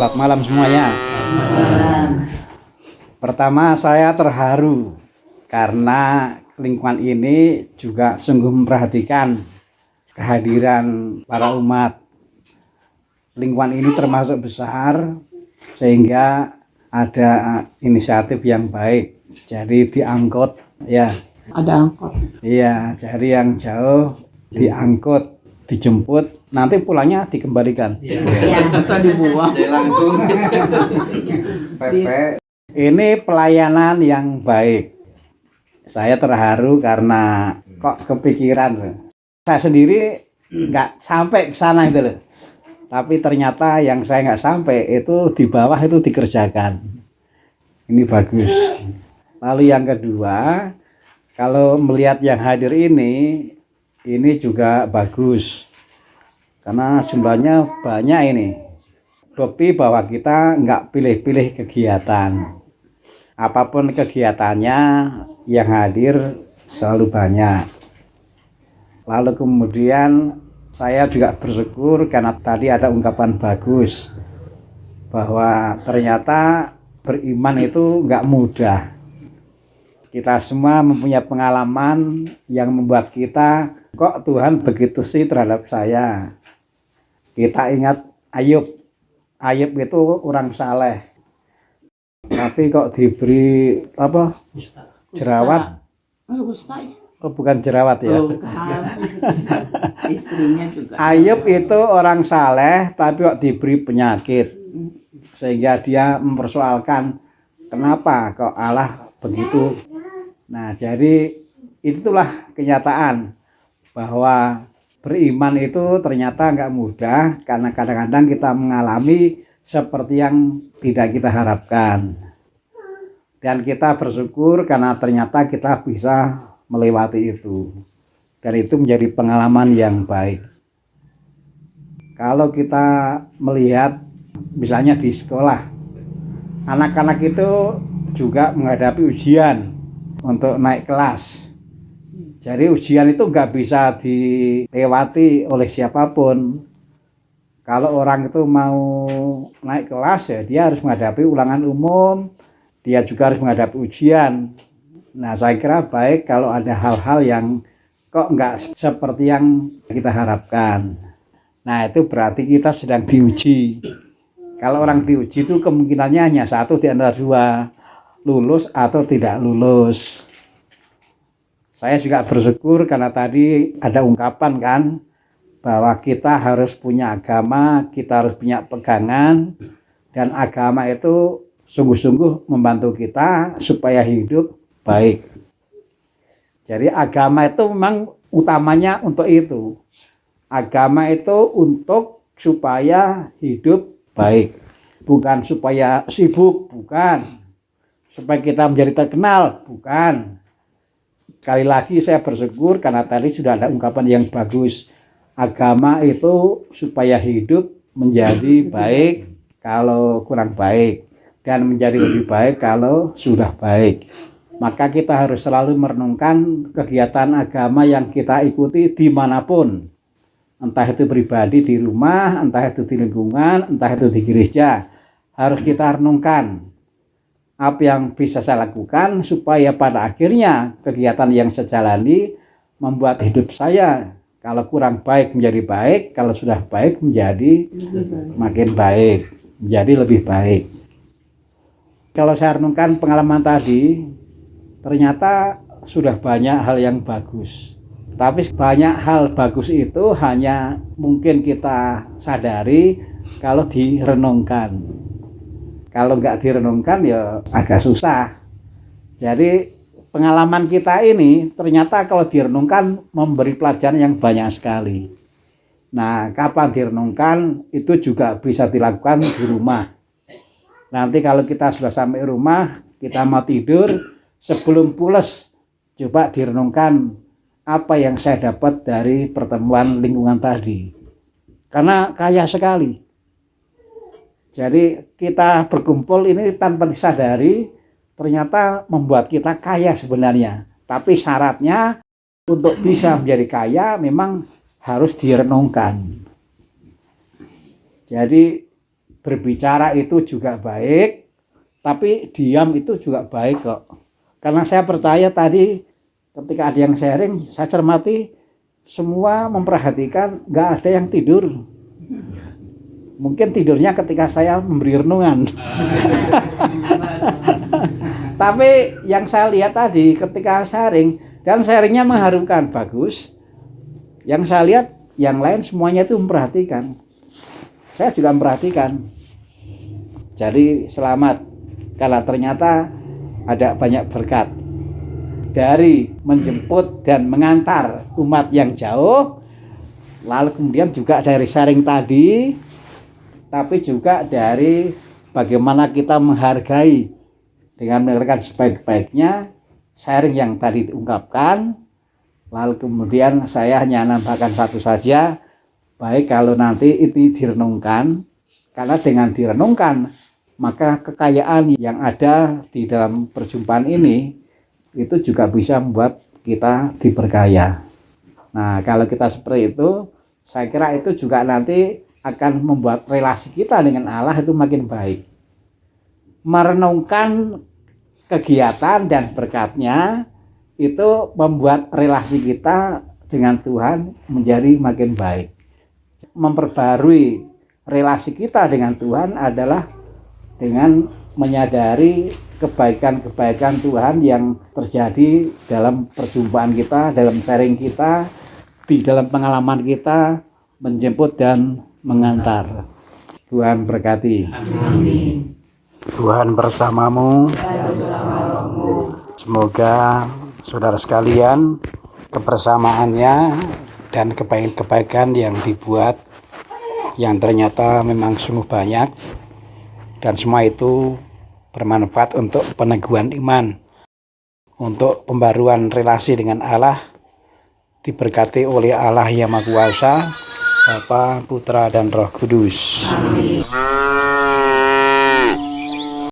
Selamat malam semuanya. Pertama, saya terharu karena lingkungan ini juga sungguh memperhatikan kehadiran para umat. Lingkungan ini termasuk besar sehingga ada inisiatif yang baik. Jadi diangkut ya. Ada angkot. Iya, dari yang jauh diangkut, dijemput, nanti pulangnya dikembalikan. Bisa dibuang. Langsung PP. Ini pelayanan yang baik. Saya terharu karena kok kepikiran. Saya sendiri nggak sampai ke sana itu loh. Tapi ternyata yang saya nggak sampai itu di bawah itu dikerjakan. Ini bagus. Lalu yang kedua, kalau melihat yang hadir ini juga bagus. Karena jumlahnya banyak ini. Bukti bahwa kita nggak pilih-pilih kegiatan. Apapun kegiatannya yang hadir selalu banyak. Lalu kemudian saya juga bersyukur karena tadi ada ungkapan bagus bahwa ternyata beriman itu nggak mudah. Kita semua mempunyai pengalaman yang membuat kita, kok Tuhan begitu sih terhadap saya. Kita ingat Ayub. Ayub itu orang saleh. Tapi kok diberi jerawat? Oh, bukan jerawat ya. Istrinya juga. Ayub itu orang saleh tapi kok diberi penyakit. Sehingga dia mempersoalkan kenapa kok Allah begitu. Nah, jadi itulah kenyataan bahwa beriman itu ternyata nggak mudah karena kadang-kadang kita mengalami seperti yang tidak kita harapkan. Dan kita bersyukur karena ternyata kita bisa melewati itu. Dan itu menjadi pengalaman yang baik. Kalau kita melihat misalnya di sekolah, anak-anak itu juga menghadapi ujian untuk naik kelas. Jadi ujian itu nggak bisa dilewati oleh siapapun. Kalau orang itu mau naik kelas ya dia harus menghadapi ulangan umum, dia juga harus menghadapi ujian. Nah, saya kira baik kalau ada hal-hal yang kok nggak seperti yang kita harapkan. Nah, itu berarti kita sedang diuji. Kalau orang diuji itu kemungkinannya hanya satu di antara dua, lulus atau tidak lulus. Saya juga bersyukur karena tadi ada ungkapan kan bahwa kita harus punya agama, kita harus punya pegangan, dan agama itu sungguh-sungguh membantu kita supaya hidup baik. Jadi agama itu memang utamanya untuk itu. Agama itu untuk supaya hidup baik. Bukan supaya sibuk, bukan. Supaya kita menjadi terkenal, bukan. Sekali lagi saya bersyukur karena tadi sudah ada ungkapan yang bagus. Agama itu supaya hidup menjadi baik kalau kurang baik. Dan menjadi lebih baik kalau sudah baik. Maka kita harus selalu merenungkan kegiatan agama yang kita ikuti dimanapun. Entah itu pribadi di rumah, entah itu di lingkungan, entah itu di gereja. Harus kita renungkan apa yang bisa saya lakukan supaya pada akhirnya kegiatan yang saya jalani membuat hidup saya kalau kurang baik menjadi baik, kalau sudah baik menjadi makin baik, menjadi lebih baik. Kalau saya renungkan pengalaman tadi, ternyata sudah banyak hal yang bagus. Tapi banyak hal bagus itu hanya mungkin kita sadari kalau direnungkan. Kalau nggak direnungkan ya agak susah. Jadi pengalaman kita ini ternyata kalau direnungkan memberi pelajaran yang banyak sekali. Nah, kapan direnungkan itu juga bisa dilakukan di rumah. Nanti kalau kita sudah sampai rumah, kita mau tidur, sebelum pulas coba direnungkan apa yang saya dapat dari pertemuan lingkungan tadi. Karena kaya sekali. Jadi kita berkumpul ini tanpa disadari ternyata membuat kita kaya sebenarnya. Tapi syaratnya untuk bisa menjadi kaya memang harus direnungkan. Jadi berbicara itu juga baik, tapi diam itu juga baik kok. Karena saya percaya tadi ketika ada yang sharing, saya cermati semua memperhatikan, nggak ada yang tidur. Mungkin tidurnya ketika saya memberi renungan. Tapi yang saya lihat tadi ketika sharing, dan sharingnya mengharukan, bagus. Yang saya lihat yang lain semuanya itu memperhatikan. Saya juga memperhatikan. Jadi selamat, karena ternyata ada banyak berkat. Dari menjemput dan mengantar umat yang jauh, lalu kemudian juga dari sharing tadi, tapi juga dari bagaimana kita menghargai dengan mendengarkan sebaik-baiknya sharing yang tadi diungkapkan. Lalu kemudian saya hanya nambahkan satu saja, baik kalau nanti ini direnungkan, karena dengan direnungkan maka kekayaan yang ada di dalam perjumpaan ini itu juga bisa membuat kita diberkaya. Nah, kalau kita seperti itu, saya kira itu juga nanti akan membuat relasi kita dengan Allah itu makin baik. Merenungkan kegiatan dan berkatnya itu membuat relasi kita dengan Tuhan menjadi makin baik. Memperbarui relasi kita dengan Tuhan adalah dengan menyadari kebaikan-kebaikan Tuhan yang terjadi dalam perjumpaan kita, dalam sharing kita, di dalam pengalaman kita, menjemput dan mengantar. Tuhan berkati. Amin. Tuhan bersamamu. Semoga saudara sekalian kebersamaannya dan kebaikan-kebaikan yang dibuat yang ternyata memang sungguh banyak, dan semua itu bermanfaat untuk peneguhan iman, untuk pembaruan relasi dengan Allah, diberkati oleh Allah yang Maha Kuasa, Bapa, Putra, dan Roh Kudus. Amin.